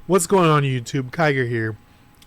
What's going on YouTube? Kiger here.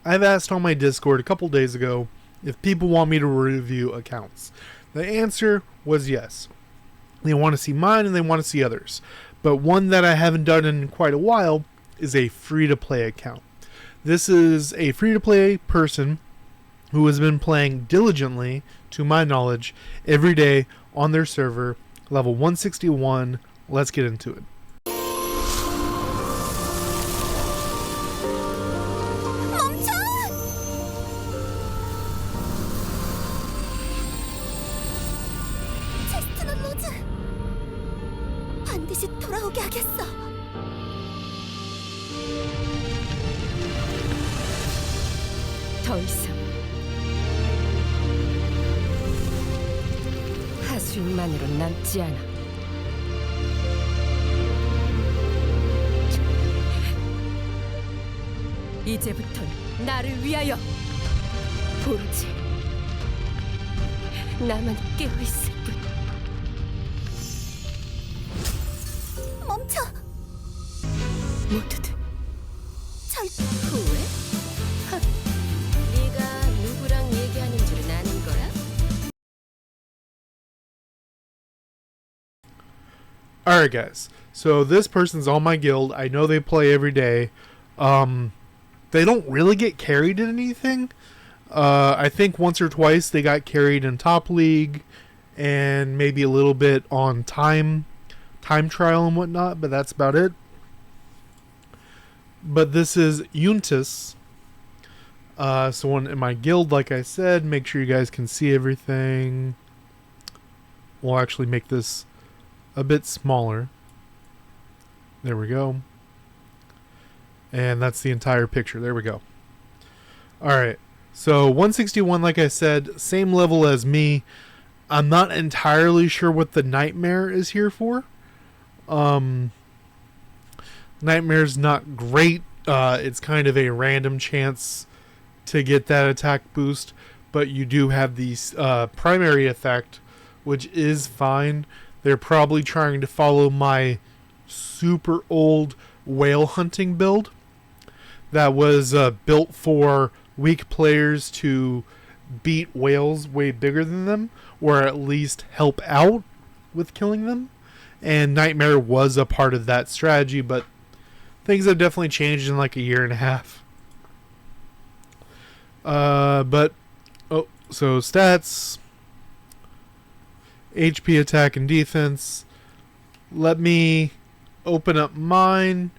I've asked on my Discord a couple days ago if people want me to review accounts. The answer was yes. They want to see mine and they want to see others. But one that I haven't done in quite a while is a free-to-play account. This is a free-to-play person who has been playing diligently, to my knowledge, every day on their server, level 161. Let's get into it. 반드시 돌아오게 하겠어. 더 이상 하수인만으로 남지 않아. 이제부턴 나를 위하여 오로지 나만 깨어있을 뿐. 멈춰. 모두들 절대. 후회? 하, 네가 누구랑 얘기하는 줄은 아는 거야? Alright guys, so this person's on my guild. I know they play every day. They don't really get carried in anything. I think once or twice they got carried in top league and maybe a little bit on time trial and whatnot, but that's about it. But this is Yuntis. Someone in my guild, like I said. Make sure you guys can see everything. We'll actually make this a bit smaller. There we go. And that's the entire picture. There we go. Alright. So 161, like I said, same level as me. I'm not entirely sure what the Nightmare is here for. Nightmare's not great. It's kind of a random chance to get that attack boost. But you do have the primary effect, which is fine. They're probably trying to follow my super old whale hunting build that was built for weak players to beat whales way bigger than them, or at least help out with killing them. And Nightmare was a part of that strategy, but things have definitely changed in like a year and a half. So stats, HP, attack, and defense. Let me open up mine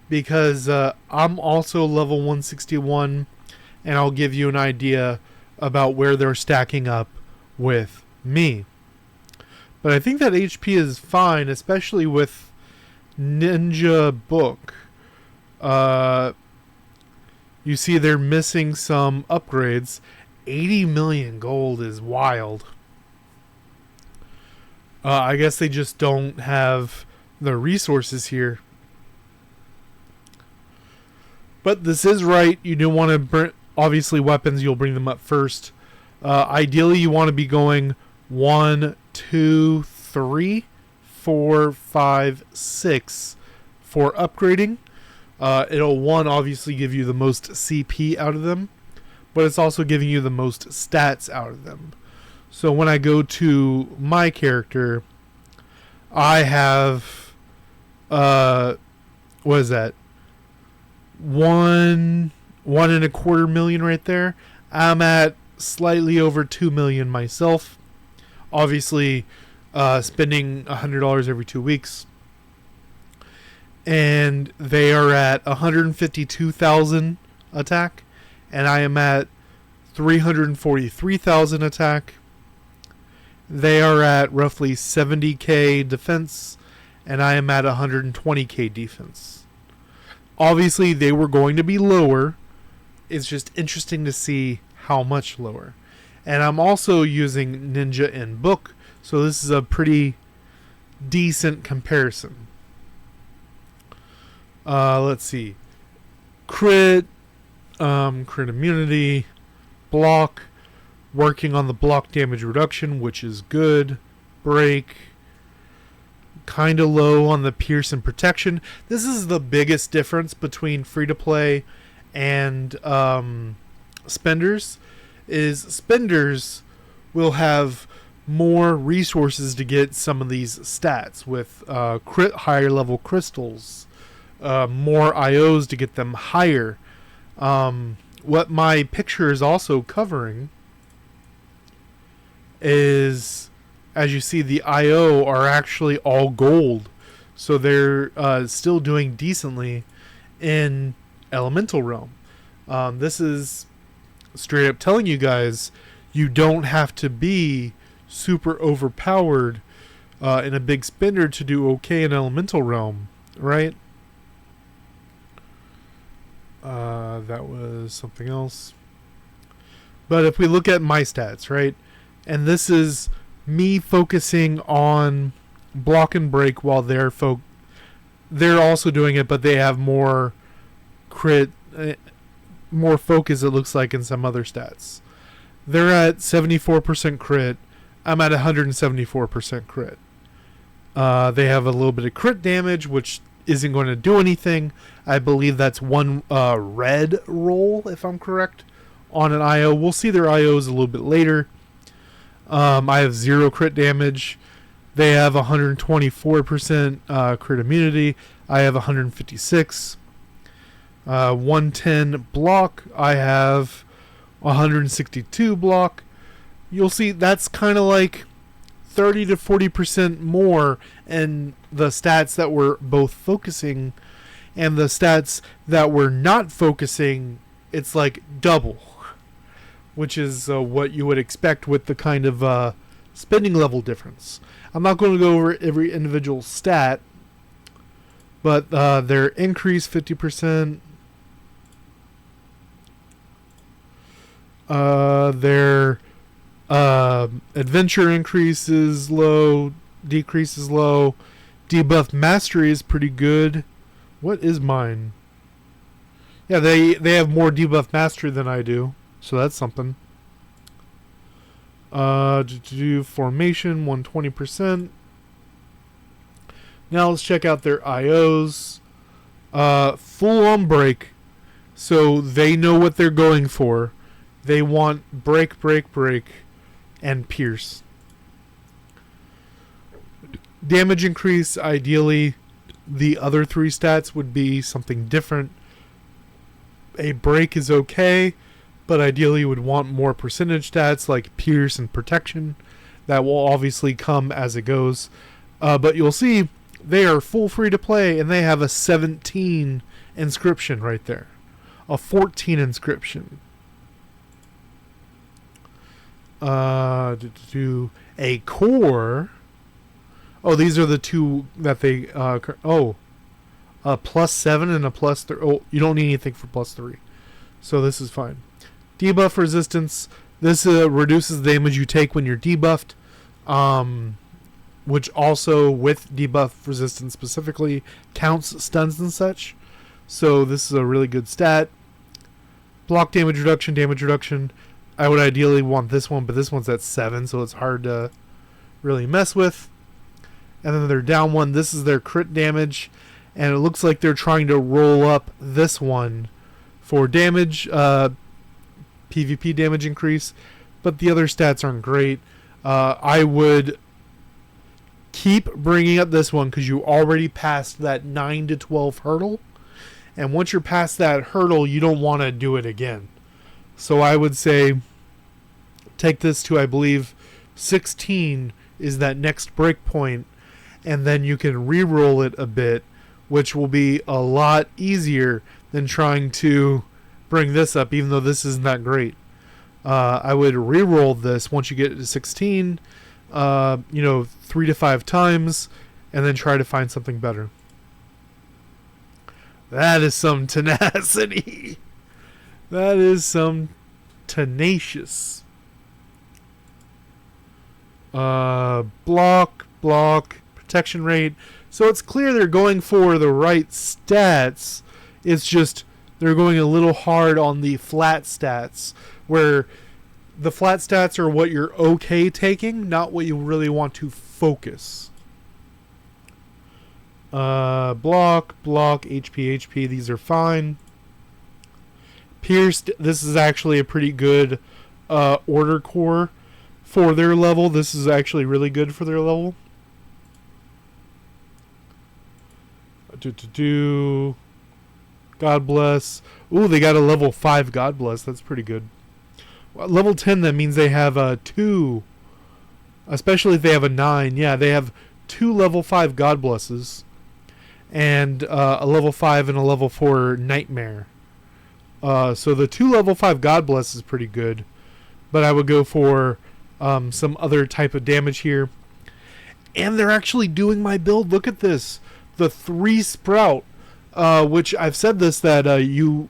because I'm also level 161, and I'll give you an idea about where they're stacking up with me. But I think that HP is fine, especially with Ninja Book. You see they're missing some upgrades. 80 million gold is wild. I guess they just don't have the resources here. But this is right. You do want to bring, obviously weapons, you'll bring them up first. Ideally you want to be going 1, 2, 3, 4, 5, 6 for upgrading. It'll obviously give you the most CP out of them, but it's also giving you the most stats out of them. So when I go to my character, I have what is that? 1.25 million right there. I'm at slightly over 2 million myself. Obviously, spending $100 every 2 weeks. And they are at 152,000 attack, and I am at 343,000 attack. They are at roughly 70k defense, and I am at 120k defense. Obviously, they were going to be lower. It's just interesting to see how much lower. And I'm also using Ninja in Book, so this is a pretty decent comparison. Let's see. Crit immunity, block, working on the block damage reduction, which is good. Break, kind of low on the pierce and protection. This is the biggest difference between free-to-play and spenders. Is spenders will have more resources to get some of these stats with higher level crystals, more IOs to get them higher. What my picture is also covering is, as you see, the IO are actually all gold, so they're still doing decently in Elemental Realm. This is straight up telling you guys you don't have to be super overpowered in a big spender to do okay in Elemental Realm, right? That was something else. But if we look at my stats, right? And this is me focusing on block and break while they're also doing it, but they have more crit, more focus, it looks like, in some other stats. They're at 74% crit. I'm at 174% crit. They have a little bit of crit damage, which isn't going to do anything. I believe that's one red roll, if I'm correct, on an IO. We'll see their IOs a little bit later. I have 0 crit damage. They have 124% crit immunity. I have 156. 110 block. I have 162 block. You'll see that's kind of like 30 to 40% more in the stats that we're both focusing, and the stats that we're not focusing, it's like double, which is what you would expect with the kind of spending level difference. I'm not going to go over every individual stat, but their increase 50%, their adventure increase is low, decrease is low, debuff mastery is pretty good. What is mine? Yeah, they have more debuff mastery than I do, so that's something. To do formation 120%. Now let's check out their IOs. Full on break, so they know what they're going for. They want break, break, break, and pierce. Damage increase, ideally, the other 3 stats would be something different. A break is okay, but ideally you would want more percentage stats like pierce and protection. That will obviously come as it goes. But you'll see they are full free to play, and they have a 17 inscription right there. A 14 inscription. Do a core. Oh, these are the 2 that they a +7 and a +3. Oh, you don't need anything for +3, so this is fine. Debuff resistance. This reduces the damage you take when you're debuffed, which also, with debuff resistance specifically, counts stuns and such. So this is a really good stat. Block damage reduction, damage reduction. I would ideally want this one, but this one's at 7, so it's hard to really mess with. And then their down one, this is their crit damage, and it looks like they're trying to roll up this one for damage, PvP damage increase, but the other stats aren't great. I would keep bringing up this one because you already passed that 9 to 12 hurdle, and once you're past that hurdle, you don't want to do it again. So I would say take this to, I believe, 16 is that next break point, and then you can re-roll it a bit, which will be a lot easier than trying to bring this up, even though this isn't that great. I would re-roll this once you get to 16, 3 to 5 times, and then try to find something better. That is some tenacity. That is some tenacious. Block, protection rate. So it's clear they're going for the right stats. It's just they're going a little hard on the flat stats, where the flat stats are what you're okay taking, not what you really want to focus. Block, HP. These are fine. Pierced, this is actually a pretty good order core for their level. This is actually really good for their level. God bless. Ooh, they got a level 5 God bless. That's pretty good. Well, level 10, that means they have 2. Especially if they have a 9. Yeah, they have 2 level 5 God blesses. And a level 5 and a level 4 Nightmare. So the 2 level 5 God bless is pretty good. But I would go for some other type of damage here. And they're actually doing my build. Look at this. The 3 Sprout. Which I've said this, that you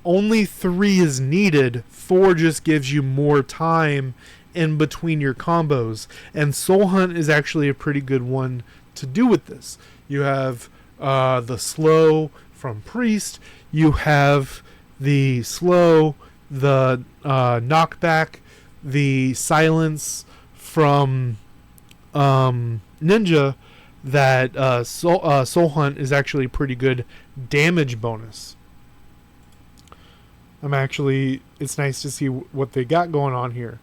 only 3 is needed. 4 just gives you more time in between your combos. And Soul Hunt is actually a pretty good one to do with this. You have the slow from Priest. You have the slow, the knockback, the silence from Ninja. That Soul Hunt is actually a pretty good damage bonus. It's nice to see what they got going on here.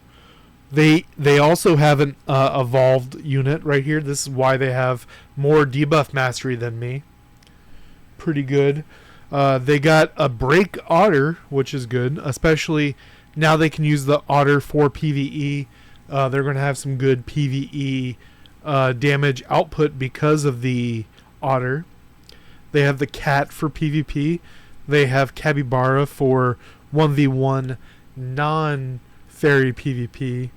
They also have an evolved unit right here. This is why they have more debuff mastery than me. Pretty good. They got a break otter, which is good. Especially now they can use the otter for PvE. They're going to have some good PvE damage output because of the otter. They have the cat for PvP. They have Capybara for 1v1 non-fairy PvP.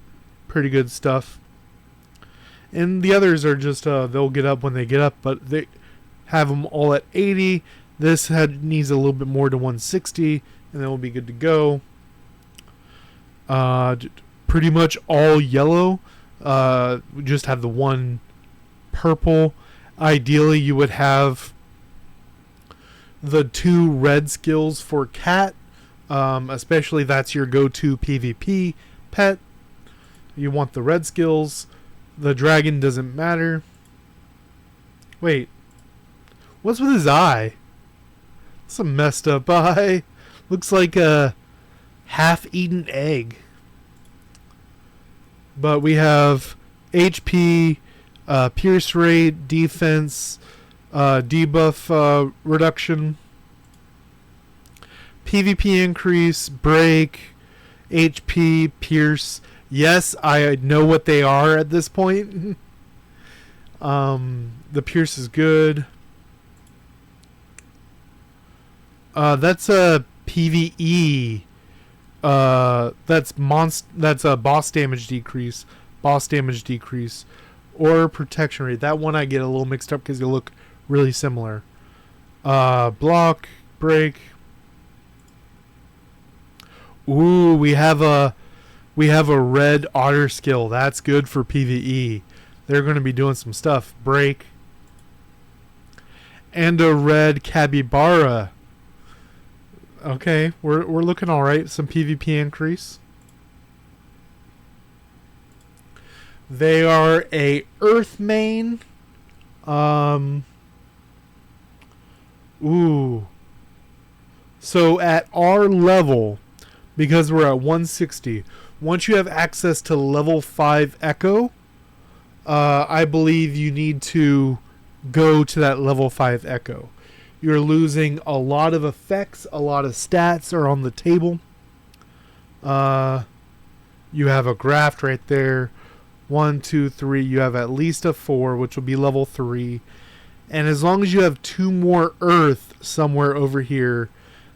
Pretty good stuff. And the others are just they'll get up when they get up, but they have them all at 80. This needs a little bit more to 160, and then we'll be good to go. Pretty much all yellow. We just have the 1 purple. Ideally, you would have the 2 red skills for cat. Especially that's your go-to PvP pet. You want the red skills. The dragon doesn't matter. Wait. What's with his eye? It's a messed up eye. Looks like a half-eaten egg. But we have HP, pierce rate, defense, debuff reduction, PvP increase, break, HP, pierce. Yes, I know what they are at this point. The pierce is good. That's a PvE. That's a boss damage decrease, or protection rate. That one I get a little mixed up because they look really similar. Block, break. Ooh, we have a red otter skill. That's good for PvE. They're going to be doing some stuff. Break. And a red capybara. Okay, we're looking all right. Some PvP increase. They are a earth main. Ooh. So at our level, because we're at 160, once you have access to level 5 Echo, I believe you need to go to that level 5 Echo. You're losing a lot of effects, a lot of stats are on the table. You have a graft right there. 1, 2, 3. You have at least a 4, which will be level 3. And as long as you have 2 more earth somewhere over here,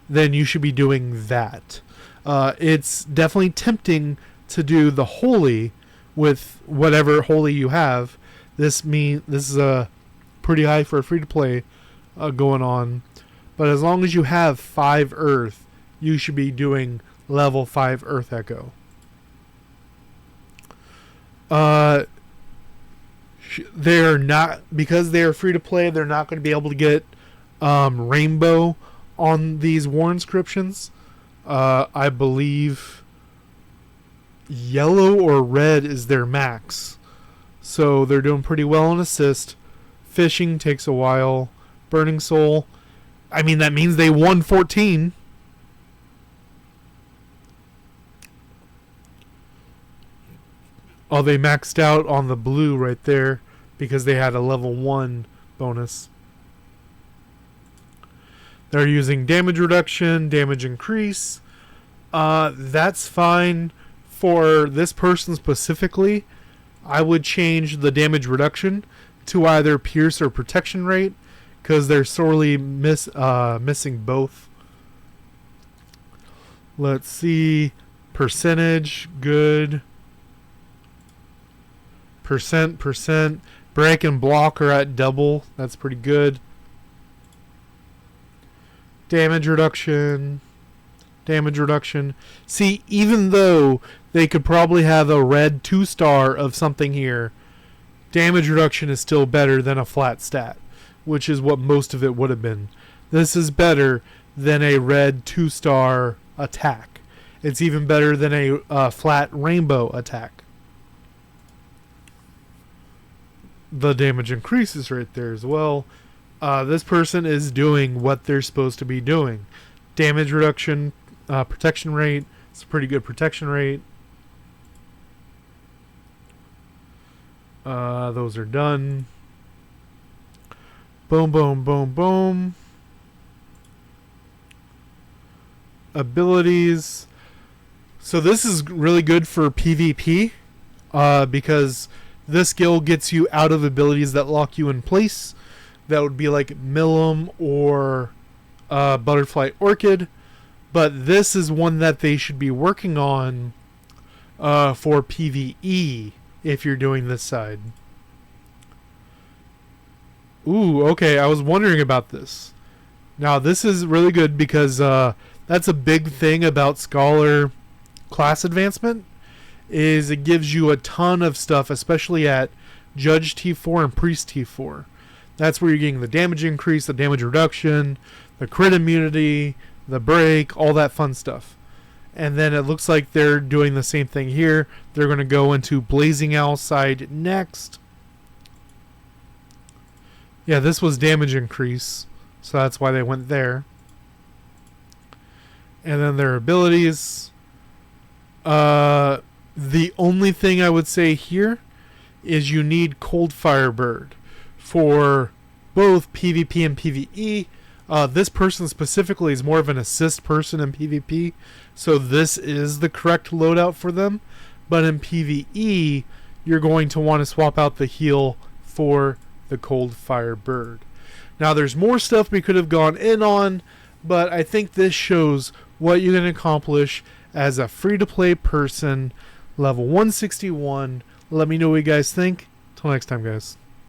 then you should be doing that. It's definitely tempting to do the holy with whatever holy you have. This is a pretty high for a free-to-play going on. But as long as you have 5 earth, you should be doing level 5 earth echo. They're not, because they're free to play, they're not going to be able to get rainbow on these war inscriptions. I believe yellow or red is their max, so they're doing pretty well on assist. Fishing takes a while. Burning Soul. I mean, that means they won 14. Oh, they maxed out on the blue right there because they had a level 1 bonus. They're using damage reduction, damage increase. That's fine for this person specifically. I would change the damage reduction to either pierce or protection rate because they're sorely missing both. Let's see. Percentage, good. Percent. Break and block are at double. That's pretty good. Damage reduction. See, even though they could probably have a red 2-star of something here, damage reduction is still better than a flat stat, which is what most of it would have been. This is better than a red 2-star attack. It's even better than a flat rainbow attack. The damage increases right there as well. This person is doing what they're supposed to be doing. Damage reduction, protection rate. It's a pretty good protection rate. Those are done. Boom. Abilities. So this is really good for PvP because this skill gets you out of abilities that lock you in place. That would be like Millum or Butterfly Orchid. But this is one that they should be working on for PvE if you're doing this side. Ooh, okay. I was wondering about this. Now, this is really good because that's a big thing about Scholar class advancement is it gives you a ton of stuff, especially at Judge T4 and Priest T4. That's where you're getting the damage increase, the damage reduction, the crit immunity, the break, all that fun stuff. And then it looks like they're doing the same thing here. They're going to go into Blazing Owl side next. Yeah, this was damage increase, so that's why they went there. And then their abilities. The only thing I would say here is you need Cold Fire Bird for both PvP and PvE. This person specifically is more of an assist person in PvP, so this is the correct loadout for them. But in PvE, you're going to want to swap out the heal for the Cold Fire Bird. Now, there's more stuff we could have gone in on, but I think this shows what you can accomplish as a free-to-play person, level 161. Let me know what you guys think. Till next time, guys.